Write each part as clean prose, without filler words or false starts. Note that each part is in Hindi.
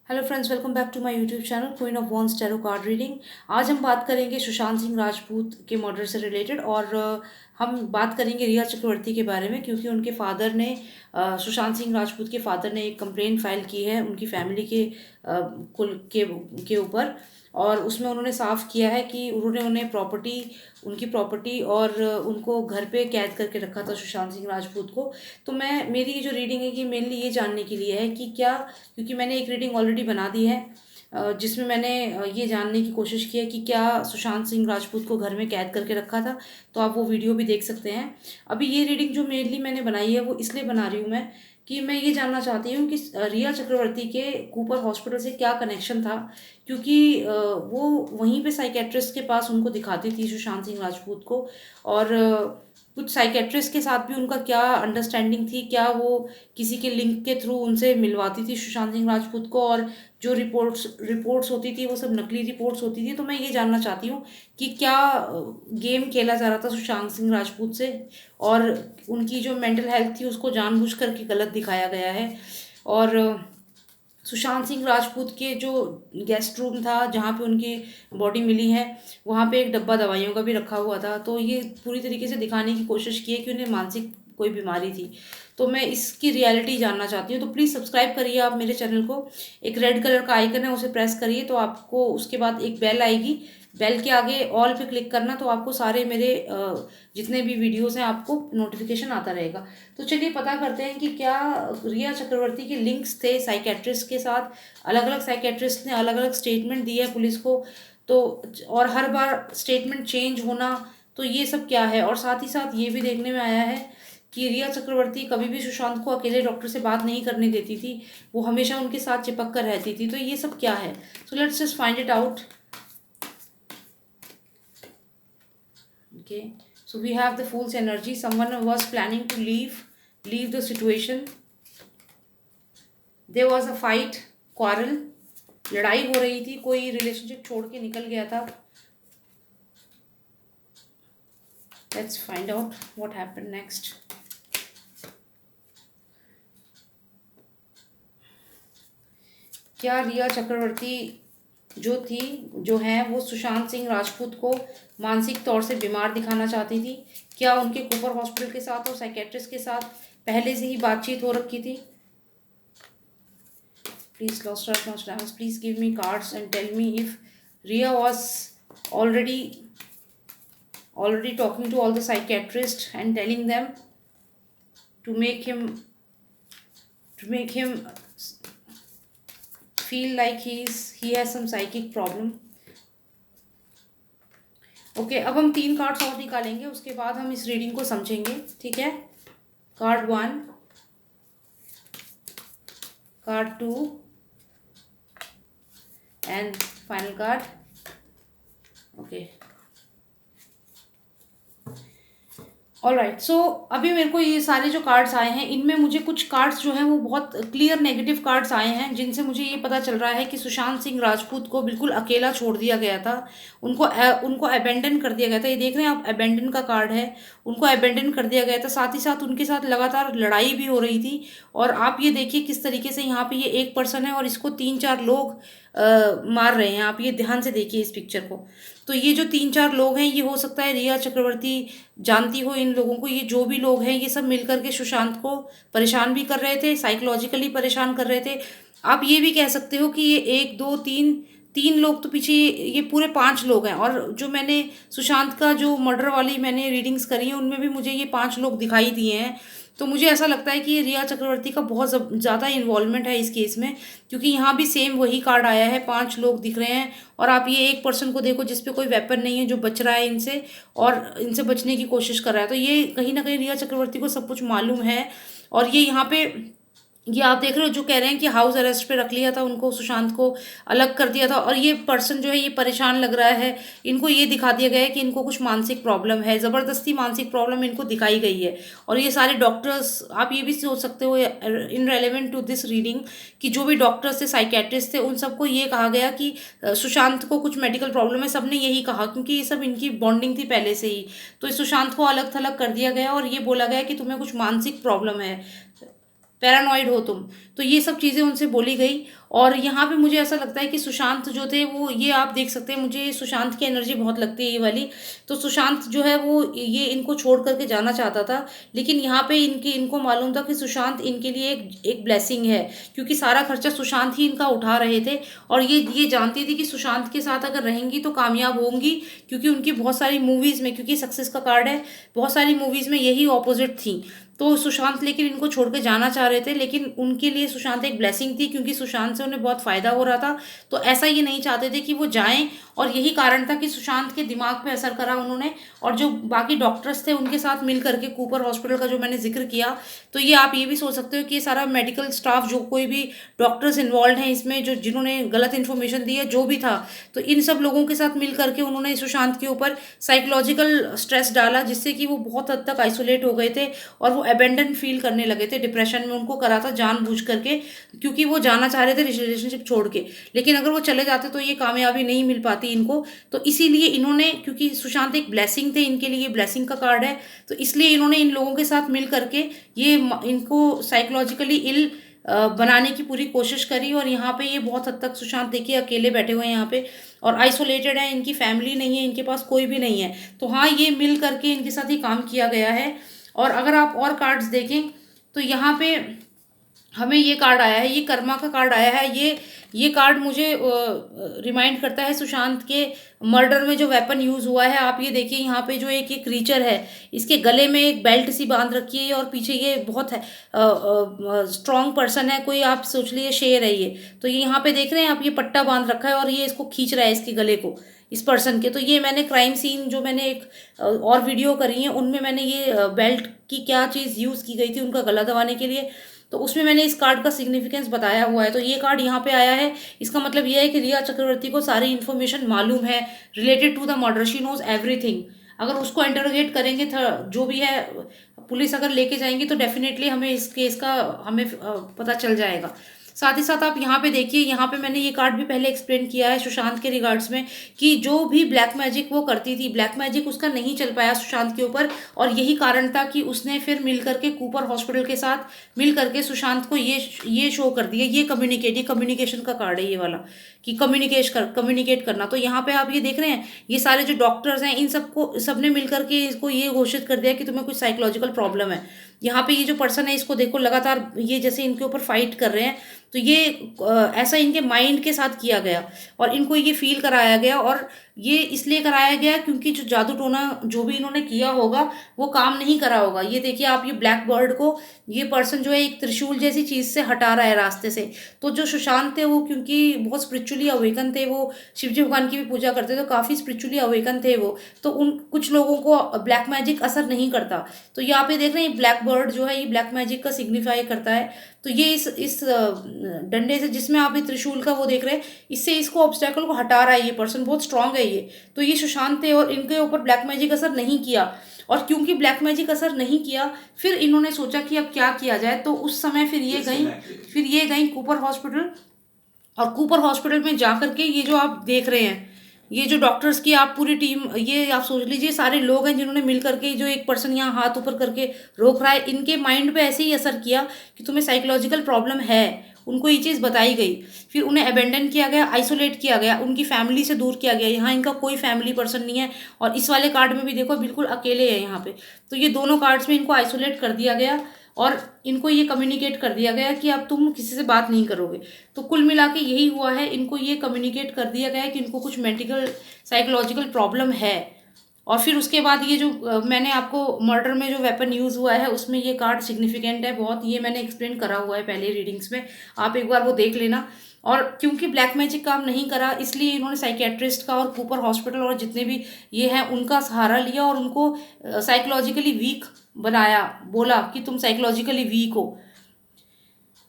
Hello friends, welcome back to my YouTube channel queen of wands tarot card reading. आज हम बात करेंगे सुशांत सिंह राजपूत के मर्डर से रिलेटेड और हम बात करेंगे रिया चक्रवर्ती के बारे में, क्योंकि उनके फादर ने सुशांत सिंह राजपूत के फादर ने एक कंप्लेंट फाइल की है उनकी फैमिली के कुल के ऊपर। और उसमें उन्होंने साफ किया है कि उन्होंने उनकी प्रॉपर्टी और उनको घर पे कैद करके रखा था सुशांत सिंह राजपूत को। तो मेरी ये जो रीडिंग है कि मेनली ये जानने के लिए है कि क्या, क्योंकि मैंने एक रीडिंग ऑलरेडी बना दी है जिसमें मैंने ये जानने की कोशिश की है कि क्या सुशांत सिंह राजपूत को घर में कैद करके रखा था। तो आप वो वीडियो भी देख सकते हैं। अभी ये रीडिंग जो मेनली मैंने बनाई है वो इसलिए बना रही हूँ मैं कि मैं ये जानना चाहती हूँ कि रिया चक्रवर्ती के कूपर हॉस्पिटल से क्या कनेक्शन था, क्योंकि वो वहीं पे साइकेट्रिस्ट के पास उनको दिखाती थी सुशांत सिंह राजपूत को। और कुछ साइकेट्रिस्ट के साथ भी उनका क्या अंडरस्टैंडिंग थी, क्या वो किसी के लिंक के थ्रू उनसे मिलवाती थी सुशांत सिंह राजपूत को, और जो रिपोर्ट्स होती थी वो सब नकली रिपोर्ट्स होती थी। तो मैं ये जानना चाहती हूँ कि क्या गेम खेला जा रहा था सुशांत सिंह राजपूत से, और उनकी जो मेंटल हेल्थ थी उसको जानबूझ करके गलत दिखाया गया है। और सुशांत सिंह राजपूत के जो गेस्ट रूम था जहाँ पे उनकी बॉडी मिली है, वहाँ पे एक डब्बा दवाइयों का भी रखा हुआ था। तो ये पूरी तरीके से दिखाने की कोशिश की है कि उन्हें मानसिक कोई बीमारी थी। तो मैं इसकी रियलिटी जानना चाहती हूँ। तो प्लीज़ सब्सक्राइब करिए आप मेरे चैनल को। एक रेड कलर का आइकन है, उसे प्रेस करिए तो आपको उसके बाद एक बेल आएगी। बेल के आगे ऑल पे क्लिक करना, तो आपको सारे मेरे जितने भी वीडियोस हैं आपको नोटिफिकेशन आता रहेगा। तो चलिए पता करते हैं कि क्या रिया चक्रवर्ती के लिंक्स थे साइकेट्रिस्ट के साथ। अलग अलग साइकेट्रिस्ट ने अलग अलग स्टेटमेंट दी है पुलिस को। तो और हर बार स्टेटमेंट चेंज होना, तो ये सब क्या है। और साथ ही साथ ये भी देखने में आया है कि रिया चक्रवर्ती कभी भी सुशांत को अकेले डॉक्टर से बात नहीं करने देती थी, वो हमेशा उनके साथ चिपक कर रहती थी। तो ये सब क्या है, so let's just find it out. Okay, so we have the fool's energy. Someone was planning to leave the situation. There was a fight, quarrel, लड़ाई हो रही थी, कोई रिलेशनशिप छोड़ के निकल गया था। Let's find out what happened next. क्या रिया चक्रवर्ती जो है वो सुशांत सिंह राजपूत को मानसिक तौर से बीमार दिखाना चाहती थी? क्या उनके कूपर हॉस्पिटल के साथ और साइकेट्रिस्ट के साथ पहले से ही बातचीत हो रखी थी? Please, Lost Art Nostradamus, please give me cards and tell me if Ria was already talking to all the psychiatrists and telling them to make him feel like he has some psychic problem. Okay, अब हम 3 कार्ड्स और निकालेंगे, उसके बाद हम इस रीडिंग को समझेंगे, ठीक है। Card 1, card 2 and final card. Okay, alright. So अभी मेरे को ये सारे जो कार्ड्स आए हैं, इनमें मुझे कुछ कार्ड्स जो हैं वो बहुत क्लियर नेगेटिव कार्ड्स आए हैं, जिनसे मुझे ये पता चल रहा है कि सुशांत सिंह राजपूत को बिल्कुल अकेला छोड़ दिया गया था। उनको अबेंडन कर दिया गया था। ये देख रहे हैं आप, अबेंडन का कार्ड है। उनको अबेंडन कर दिया गया था, साथ ही साथ उनके साथ लगातार लड़ाई भी हो रही थी। और आप ये देखिए किस तरीके से यहाँ पे ये एक पर्सन है और इसको 3-4 लोग मार रहे हैं। आप ये ध्यान से देखिए इस पिक्चर को। तो ये जो 3-4 लोग हैं, ये हो सकता है रिया चक्रवर्ती जानती हो इन लोगों को। ये जो भी लोग हैं ये सब मिलकर के सुशांत को परेशान भी कर रहे थे, साइकोलॉजिकली परेशान कर रहे थे। आप ये भी कह सकते हो कि ये 1 2 3 लोग तो पीछे, ये पूरे 5 लोग हैं। और जो मैंने सुशांत का जो मर्डर वाली मैंने रीडिंग्स करी हैं, उनमें भी मुझे ये 5 लोग दिखाई दिए हैं। तो मुझे ऐसा लगता है कि ये रिया चक्रवर्ती का बहुत ज़्यादा इन्वॉल्वमेंट है इस केस में, क्योंकि यहाँ भी सेम वही कार्ड आया है, 5 लोग दिख रहे हैं। और आप ये एक पर्सन को देखो जिसपे कोई वेपन नहीं है, जो बच रहा है इनसे और इनसे बचने की कोशिश कर रहा है। तो ये कहीं ना कहीं रिया चक्रवर्ती को सब कुछ मालूम है। और ये यहाँ पे ये आप देख रहे हो जो कह रहे हैं कि हाउस अरेस्ट पे रख लिया था उनको, सुशांत को अलग कर दिया था। और ये पर्सन जो है ये परेशान लग रहा है। इनको ये दिखा दिया गया है कि इनको कुछ मानसिक प्रॉब्लम है, ज़बरदस्ती मानसिक प्रॉब्लम इनको दिखाई गई है। और ये सारे डॉक्टर्स, आप ये भी सोच सकते हो irrelevant to this reading, कि जो भी डॉक्टर्स थे, साइकेट्रिस्ट थे, उन सबको ये कहा गया कि सुशांत को कुछ मेडिकल प्रॉब्लम है। सब ने यही कहा, क्योंकि ये सब इनकी बॉन्डिंग थी पहले से ही। तो इस सुशांत को अलग थलग कर दिया गया और ये बोला गया कि तुम्हें कुछ मानसिक प्रॉब्लम है, पैरानॉइड हो तुम। तो ये सब चीज़ें उनसे बोली गई। और यहाँ पे मुझे ऐसा लगता है कि सुशांत जो थे वो, ये आप देख सकते हैं, मुझे सुशांत की एनर्जी बहुत लगती है ये वाली। तो सुशांत जो है वो ये इनको छोड़ करके जाना चाहता था, लेकिन यहाँ पे इनको मालूम था कि सुशांत इनके लिए एक ब्लेसिंग है, क्योंकि सारा खर्चा सुशांत ही इनका उठा रहे थे। और ये जानती थी कि सुशांत के साथ अगर रहेंगी तो कामयाब होंगी, क्योंकि उनकी बहुत सारी मूवीज़ में, क्योंकि सक्सेस का कार्ड है, बहुत सारी मूवीज़ में यही ऑपोजिट थी। तो सुशांत लेकिन इनको छोड़ के जाना चाह रहे थे, लेकिन उनके लिए सुशांत एक ब्लेसिंग थी, क्योंकि सुशांत से उन्हें बहुत फ़ायदा हो रहा था। तो ऐसा ये नहीं चाहते थे कि वो जाएं, और यही कारण था कि सुशांत के दिमाग पे असर करा उन्होंने। और जो बाकी डॉक्टर्स थे उनके साथ मिल करके, कूपर हॉस्पिटल का जो मैंने जिक्र किया, तो ये आप ये भी सोच सकते हो कि ये सारा मेडिकल स्टाफ, जो कोई भी डॉक्टर्स इन्वॉल्व हैं इसमें, जो जिन्होंने गलत इन्फॉर्मेशन दी है, जो भी था, तो इन सब लोगों के साथ मिल करके उन्होंने सुशांत के ऊपर साइकोलॉजिकल स्ट्रेस डाला, जिससे कि वो बहुत हद तक आइसोलेट हो गए थे और वो अबेंडन फील करने लगे थे, डिप्रेशन में उनको करा था जानबूझ करके, क्योंकि वो जाना चाह रहे थे रिलेशनशिप छोड़ के। लेकिन अगर वो चले जाते तो ये कामयाबी नहीं मिल पाती इनको। तो इसीलिए इन्होंने, क्योंकि सुशांत एक ब्लेसिंग थे इनके लिए, ब्लेसिंग का कार्ड है, तो इसलिए इन्होंने इन लोगों के साथ मिल करके ये इनको साइकोलॉजिकली इल बनाने की पूरी कोशिश करी। और यहाँ पे ये बहुत हद तक, सुशांत देखिए अकेले बैठे हुए हैं यहाँ पे और आइसोलेटेड है, इनकी फैमिली नहीं है, इनके पास कोई भी नहीं है। तो हाँ, ये मिल करके इनके साथ ही काम किया गया है। और अगर आप और कार्ड्स देखें तो यहाँ पे हमें ये कार्ड आया है, ये कर्मा का कार्ड आया है। ये कार्ड मुझे रिमाइंड करता है सुशांत के मर्डर में जो वेपन यूज़ हुआ है। आप ये देखिए यहाँ पे जो एक क्रीचर है, इसके गले में एक बेल्ट सी बांध रखी है, और पीछे ये बहुत है स्ट्रॉन्ग पर्सन है कोई, आप सोच लीजिए शेर है ये। तो ये यहाँ पे देख रहे हैं आप, ये पट्टा बांध रखा है और ये इसको खींच रहा है, इसके गले को, इस पर्सन के। तो ये मैंने क्राइम सीन, जो मैंने एक और वीडियो करी है उनमें मैंने ये बेल्ट की क्या चीज़ यूज़ की गई थी उनका गला दबाने के लिए, तो उसमें मैंने इस कार्ड का सिग्निफिकेंस बताया हुआ है। तो ये कार्ड यहाँ पे आया है, इसका मतलब ये है कि रिया चक्रवर्ती को सारी इन्फॉर्मेशन मालूम है related to the murder, she knows everything. अगर उसको इंटरोगेट करेंगे जो भी है, पुलिस अगर लेके जाएंगी तो डेफिनेटली हमें इस केस का हमें पता चल जाएगा। साथ ही साथ आप यहाँ पे देखिए, यहाँ पे मैंने ये कार्ड भी पहले एक्सप्लेन किया है सुशांत के रिगार्ड्स में, कि जो भी ब्लैक मैजिक वो करती थी, ब्लैक मैजिक उसका नहीं चल पाया सुशांत के ऊपर। और यही कारण था कि उसने फिर मिल करके कूपर हॉस्पिटल के साथ मिल करके सुशांत को ये शो कर दिया, ये कम्युनिकेशन का कार्ड है ये वाला, कि कम्युनिकेट करना। तो यहाँ पे आप ये देख रहे हैं, ये सारे जो डॉक्टर्स हैं इन सबने मिल करके इसको ये घोषित कर दिया कि तुम्हें कुछ साइकोलॉजिकल प्रॉब्लम है। यहाँ पे ये जो पर्सन है, इसको देखो लगातार ये जैसे इनके ऊपर फाइट कर रहे हैं, तो ये ऐसा इनके माइंड के साथ किया गया और इनको ये फील कराया गया। और ये इसलिए कराया गया क्योंकि जो जादू टोना जो भी इन्होंने किया होगा वो काम नहीं करा होगा। ये देखिए आप, ये ब्लैक बर्ड को ये पर्सन जो है एक त्रिशूल जैसी चीज़ से हटा रहा है रास्ते से। तो जो सुशांत थे वो क्योंकि बहुत स्पिरिचुअली अवेकन थे, वो शिवजी भगवान की भी पूजा करते थे, तो काफ़ी स्पिरिचुअली अवेकन थे वो, तो उन कुछ लोगों को ब्लैक मैजिक असर नहीं करता। तो यहाँ पे देख रहे हैं ब्लैक बर्ड जो है ये ब्लैक मैजिक का सिग्निफाई करता है। तो ये इस डंडे से, जिसमें आप ये त्रिशूल का वो देख रहे हैं, इससे इसको ऑब्स्टेकल को हटा रहा है। ये पर्सन बहुत स्ट्रांग है ये। तो ये सुशांत थे और इनके ऊपर ब्लैक मैजिक असर नहीं किया। और क्योंकि ब्लैक मैजिक असर नहीं किया, फिर इन्होंने सोचा कि अब क्या किया जाए। तो उस समय फिर ये गई कूपर हॉस्पिटल। और कूपर हॉस्पिटल में जा करके ये जो आप देख रहे हैं, ये जो डॉक्टर्स की आप पूरी टीम, ये आप सोच लीजिए सारे लोग हैं जिन्होंने मिल करके, जो एक पर्सन यहाँ हाथ ऊपर करके रोक रहा है, इनके माइंड पे ऐसे ही असर किया कि तुम्हें साइकोलॉजिकल प्रॉब्लम है। उनको ये चीज़ बताई गई, फिर उन्हें अबेंडन किया गया, आइसोलेट किया गया, उनकी फैमिली से दूर किया गया। यहाँ इनका कोई फैमिली पर्सन नहीं है, और इस वाले कार्ड में भी देखो बिल्कुल अकेले हैं यहाँ पे। तो ये दोनों कार्ड्स में इनको आइसोलेट कर दिया गया और इनको ये कम्युनिकेट कर दिया गया कि अब तुम किसी से बात नहीं करोगे। तो कुल मिला के यही हुआ है, इनको ये कम्युनिकेट कर दिया गया है कि इनको कुछ मेंटल साइकोलॉजिकल प्रॉब्लम है। और फिर उसके बाद ये जो मैंने आपको मर्डर में जो वेपन यूज़ हुआ है उसमें ये कार्ड सिग्निफिकेंट है बहुत, ये मैंने एक्सप्लेन करा हुआ है पहले रीडिंग्स में, आप एक बार वो देख लेना। और क्योंकि ब्लैक मैजिक काम नहीं करा, इसलिए इन्होंने साइकेट्रिस्ट का और कूपर हॉस्पिटल और जितने भी ये हैं उनका सहारा लिया और उनको साइकोलॉजिकली वीक बनाया, बोला कि तुम साइकोलॉजिकली वीक हो।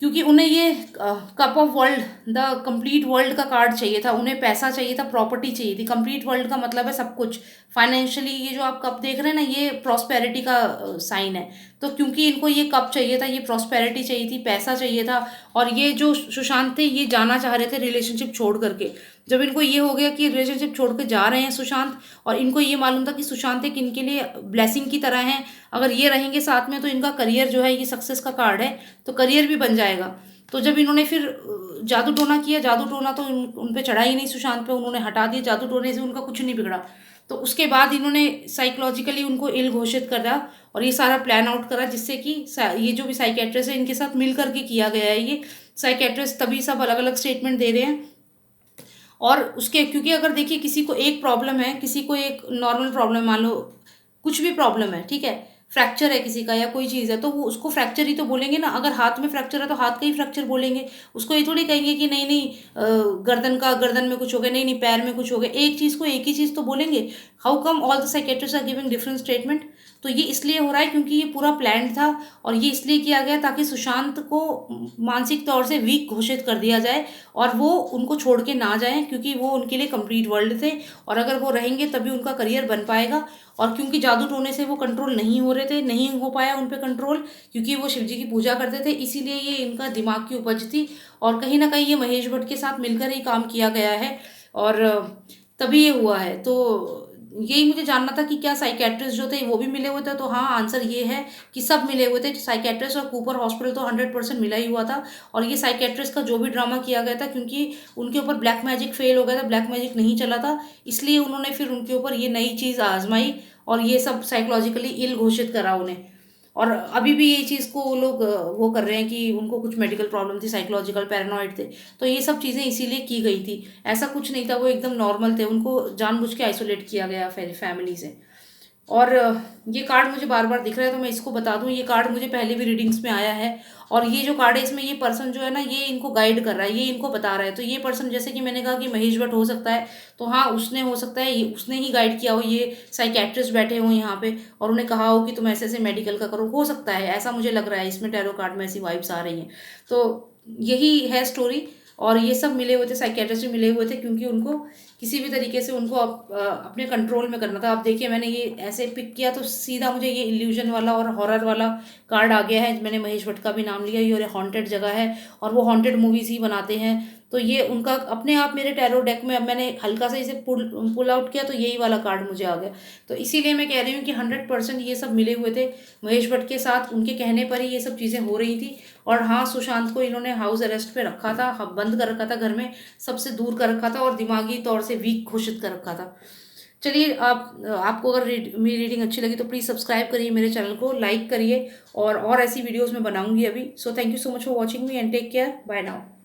क्योंकि उन्हें ये cup of world, the complete world का कार्ड चाहिए था, उन्हें पैसा चाहिए था, प्रॉपर्टी चाहिए थी। कंप्लीट वर्ल्ड का मतलब है सब कुछ फाइनेंशियली। ये जो आप कप देख रहे हैं ना, ये प्रॉस्पेरिटी का साइन है। तो क्योंकि इनको ये कप चाहिए था, ये प्रॉस्पेरिटी चाहिए थी, पैसा चाहिए था। और ये जो सुशांत थे ये जाना चाह रहे थे रिलेशनशिप छोड़ करके। जब इनको ये हो गया कि रिलेशनशिप छोड़ के जा रहे हैं सुशांत, और इनको ये मालूम था कि सुशांत एक इनके लिए ब्लेसिंग की तरह है, अगर ये रहेंगे साथ में तो इनका करियर जो है, ये सक्सेस का कार्ड है तो करियर भी बन जाएगा। तो जब इन्होंने फिर जादू टोना किया, जादू टोना तो उन पे चढ़ा ही नहीं सुशांत पे, उन्होंने हटा दिया, जादू टोने से उनका कुछ नहीं बिगड़ा। तो उसके बाद इन्होंने साइकोलॉजिकली उनको इल घोषित करा और ये सारा प्लान आउट करा, जिससे कि ये जो भी साइकेट्रिस्ट है इनके साथ मिल करके किया गया है ये साइकेट्रिस्ट, तभी सब अलग अलग स्टेटमेंट दे रहे हैं। और उसके क्योंकि अगर देखिए किसी को एक प्रॉब्लम है, किसी को एक नॉर्मल प्रॉब्लम, मान लो कुछ भी प्रॉब्लम है, ठीक है, फ्रैक्चर है किसी का या कोई चीज़ है, तो वो उसको फ्रैक्चर ही तो बोलेंगे ना। अगर हाथ में फ्रैक्चर है तो हाथ का ही फ्रैक्चर बोलेंगे, उसको ये थोड़ी कहेंगे कि नहीं नहीं गर्दन में कुछ हो गया, नहीं नहीं पैर में कुछ हो गया। एक चीज़ को एक ही चीज़ तो बोलेंगे। How come all the psychiatrist are giving different statement? तो ये इसलिए हो रहा है क्योंकि ये पूरा प्लान था और ये इसलिए किया गया ताकि सुशांत को मानसिक तौर से वीक घोषित कर दिया जाए और वो उनको छोड़ के ना जाएं, क्योंकि वो उनके लिए कंप्लीट वर्ल्ड थे और अगर वो रहेंगे तभी उनका करियर बन पाएगा। और क्योंकि जादू टोने से वो कंट्रोल नहीं हो रहे थे, नहीं हो पाया उन पर कंट्रोल, क्योंकि वो शिव जी की पूजा करते थे, इसीलिए ये इनका दिमाग की उपज थी और कहीं ना कहीं ये महेश भट्ट के साथ मिलकर ही काम किया गया है और तभी ये हुआ है। तो यही मुझे जानना था कि क्या साइकेट्रिस्ट जो थे वो भी मिले हुए थे, तो हाँ, आंसर ये है कि सब मिले हुए थे। साइकेट्रिस्ट और कूपर हॉस्पिटल तो 100% मिला ही हुआ था। और ये साइकेट्रिस्ट का जो भी ड्रामा किया गया था, क्योंकि उनके ऊपर ब्लैक मैजिक फेल हो गया था, ब्लैक मैजिक नहीं चला था, इसलिए उन्होंने फिर उनके ऊपर ये नई चीज़ आजमाई और ये सब साइकोलॉजिकली इल घोषित करा उन्हें। और अभी भी ये चीज़ को वो लोग वो कर रहे हैं कि उनको कुछ मेडिकल प्रॉब्लम थी, साइकोलॉजिकल पैरानॉइड थे, तो ये सब चीज़ें इसीलिए की गई थी। ऐसा कुछ नहीं था, वो एकदम नॉर्मल थे, उनको जानबूझ के आइसोलेट किया गया फैमिली से। और ये कार्ड मुझे बार बार दिख रहा है तो मैं इसको बता दूं, ये कार्ड मुझे पहले भी रीडिंग्स में आया है और ये जो कार्ड है इसमें ये पर्सन जो है ना, ये इनको गाइड कर रहा है, ये इनको बता रहा है। तो ये पर्सन, जैसे कि मैंने कहा कि महेश भट्ट हो सकता है, तो हाँ, उसने हो सकता है, ये उसने ही गाइड किया हो, ये साइकेट्रिस्ट बैठे हो यहाँ पे और उन्हें कहा हो कि तुम ऐसे ऐसे मेडिकल का करो, हो सकता है, ऐसा मुझे लग रहा है। इसमें टैरो कार्ड में ऐसी वाइब्स आ रही हैं, तो यही है स्टोरी। और ये सब मिले हुए थे, साइकेट्रिस्ट मिले हुए थे क्योंकि उनको किसी भी तरीके से उनको अपने कंट्रोल में करना था। आप देखिए, मैंने ये ऐसे पिक किया तो सीधा मुझे ये इल्यूजन वाला और हॉरर वाला कार्ड आ गया है। मैंने महेश भट्ट का भी नाम लिया, ये हॉन्टेड जगह है और वो हॉन्टेड मूवीज़ ही बनाते हैं, तो ये उनका अपने आप मेरे टैरो डेक में, अब मैंने हल्का सा इसे पुल आउट किया तो यही वाला कार्ड मुझे आ गया। तो इसीलिए मैं कह रही हूँ कि 100% ये सब मिले हुए थे महेश भट्ट के साथ, उनके कहने पर ही ये सब चीज़ें हो रही थी। और हाँ, सुशांत को इन्होंने हाउस अरेस्ट पे रखा था, बंद कर रखा था घर में, सबसे दूर कर रखा था और दिमागी तौर से वीक घोषित कर रखा था। चलिए, आपको अगर मेरी रीडिंग अच्छी लगी तो प्लीज़ सब्सक्राइब करिए मेरे चैनल को, लाइक करिए और ऐसी वीडियोस मैं बनाऊंगी अभी। So thank you so much for watching me and take care, bye now.